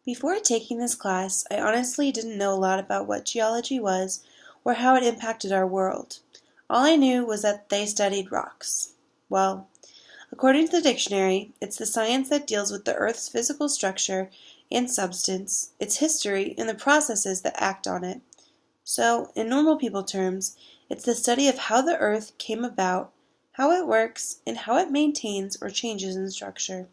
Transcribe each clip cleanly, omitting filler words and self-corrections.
Before taking this class, I honestly didn't know a lot about what geology was or how it impacted our world. All I knew was that they studied rocks. Well, according to the dictionary, it's the science that deals with the Earth's physical structure and substance, its history, and the processes that act on it. So, in normal people terms, it's the study of how the Earth came about, how it works, and how it maintains or changes in structure.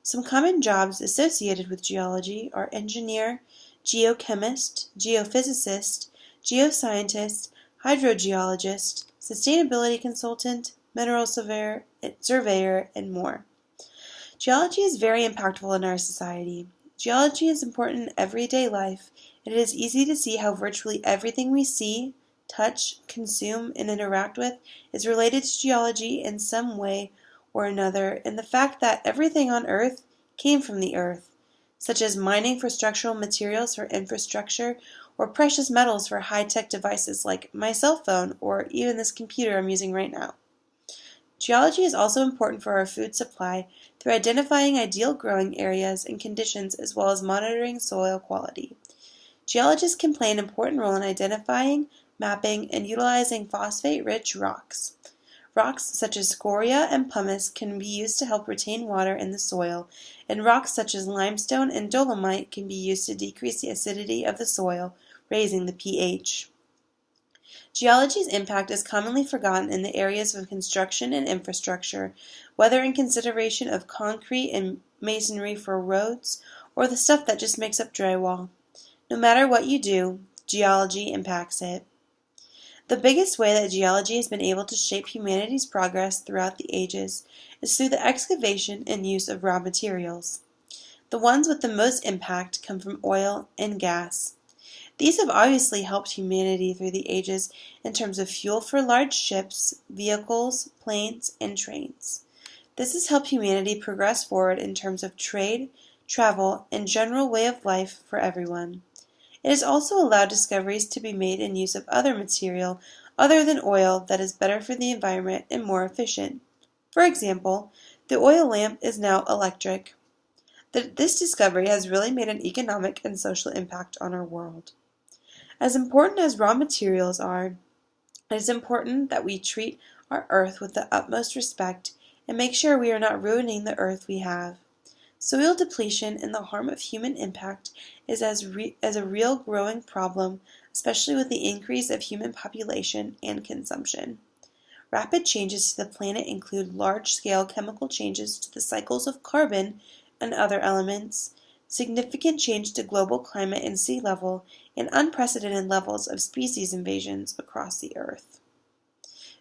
Some common jobs associated with geology are engineer, geochemist, geophysicist, geoscientist, hydrogeologist, sustainability consultant, mineral surveyor, and more. Geology is very impactful in our society. Geology is important in everyday life, and it is easy to see how virtually everything we see, touch, consume, and interact with is related to geology in some way or another, and the fact that everything on Earth came from the Earth, such as mining for structural materials for infrastructure, or precious metals for high-tech devices like my cell phone or even this computer I'm using right now. Geology is also important for our food supply through identifying ideal growing areas and conditions as well as monitoring soil quality. Geologists can play an important role in identifying, mapping, and utilizing phosphate-rich rocks. Rocks such as scoria and pumice can be used to help retain water in the soil, and rocks such as limestone and dolomite can be used to decrease the acidity of the soil, raising the pH. Geology's impact is commonly forgotten in the areas of construction and infrastructure, whether in consideration of concrete and masonry for roads, or the stuff that just makes up drywall. No matter what you do, geology impacts it. The biggest way that geology has been able to shape humanity's progress throughout the ages is through the excavation and use of raw materials. The ones with the most impact come from oil and gas. These have obviously helped humanity through the ages in terms of fuel for large ships, vehicles, planes, and trains. This has helped humanity progress forward in terms of trade, travel, and general way of life for everyone. It has also allowed discoveries to be made in use of other material other than oil that is better for the environment and more efficient. For example, the oil lamp is now electric. This discovery has really made an economic and social impact on our world. As important as raw materials are, it is important that we treat our earth with the utmost respect and make sure we are not ruining the earth we have. Soil depletion and the harm of human impact is as a real growing problem, especially with the increase of human population and consumption. Rapid changes to the planet include large-scale chemical changes to the cycles of carbon and other elements, significant change to global climate and sea level, and unprecedented levels of species invasions across the Earth.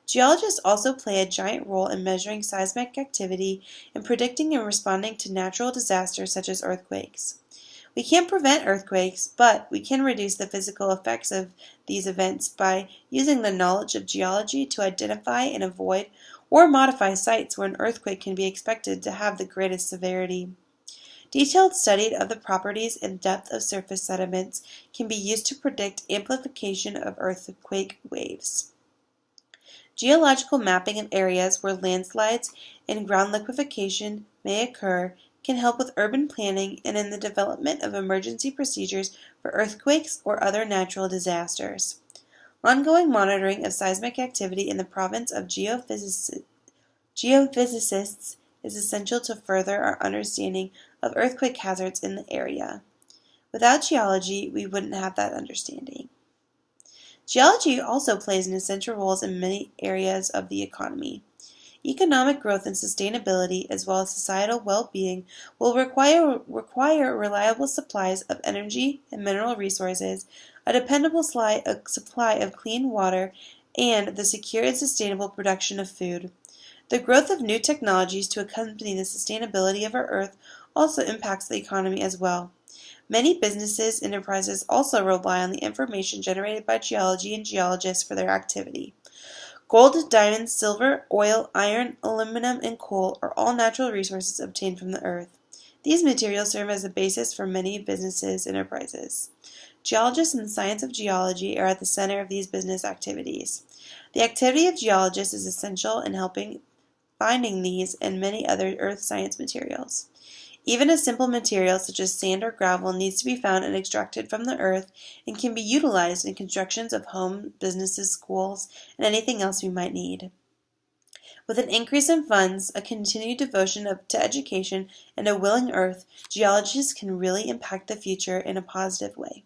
Geologists also play a giant role in measuring seismic activity and predicting and responding to natural disasters such as earthquakes. We can't prevent earthquakes, but we can reduce the physical effects of these events by using the knowledge of geology to identify and avoid or modify sites where an earthquake can be expected to have the greatest severity. Detailed study of the properties and depth of surface sediments can be used to predict amplification of earthquake waves. Geological mapping of areas where landslides and ground liquefaction may occur can help with urban planning and in the development of emergency procedures for earthquakes or other natural disasters. Ongoing monitoring of seismic activity in the province of geophysicists is essential to further our understanding of earthquake hazards in the area. Without geology, we wouldn't have that understanding. Geology also plays an essential role in many areas of the economy. Economic growth and sustainability, as well as societal well-being, will require reliable supplies of energy and mineral resources, a dependable supply of clean water, and the secure and sustainable production of food. The growth of new technologies to accompany the sustainability of our Earth also impacts the economy as well. Many businesses and enterprises also rely on the information generated by geology and geologists for their activity. Gold, diamonds, silver, oil, iron, aluminum, and coal are all natural resources obtained from the earth. These materials serve as a basis for many businesses and enterprises. Geologists and the science of geology are at the center of these business activities. The activity of geologists is essential in helping finding these and many other earth science materials. Even a simple material such as sand or gravel needs to be found and extracted from the earth and can be utilized in constructions of homes, businesses, schools, and anything else we might need. With an increase in funds, a continued devotion to education, and a willing earth, geologists can really impact the future in a positive way.